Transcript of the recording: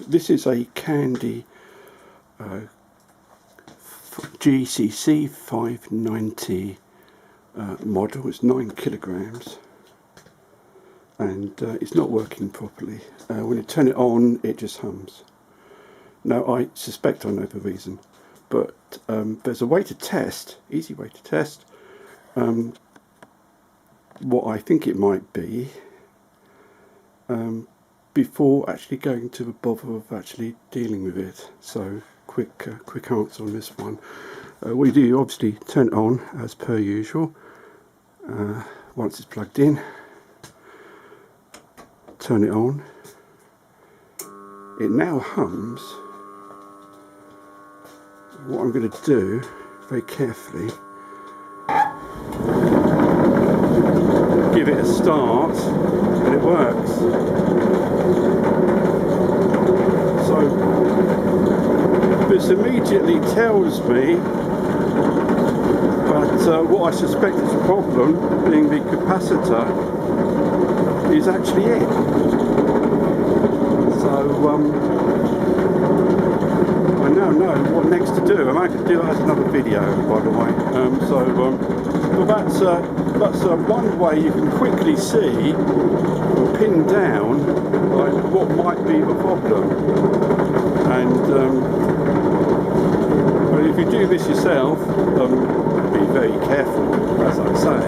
This is a Candy GCC 590 model. It's 9 kilograms, and it's not working properly. When you turn it on, it just hums. Now, I suspect I know the reason, but there's a way to test, easy way to test what I think it might be before actually going to the bother of actually dealing with it. So quick answer on this one. What you do, you obviously turn it on as per usual. Once it's plugged in, turn it on. It now hums. What I'm going to do very carefully, give it a start, and it works. So this immediately tells me that what I suspect is a problem, being the capacitor, is actually it. So I now know what next to do. I might do that as another video, by the way. Well, that's one way you can quickly see or pin down what might be the problem. And if you do this yourself, be very careful, as I say.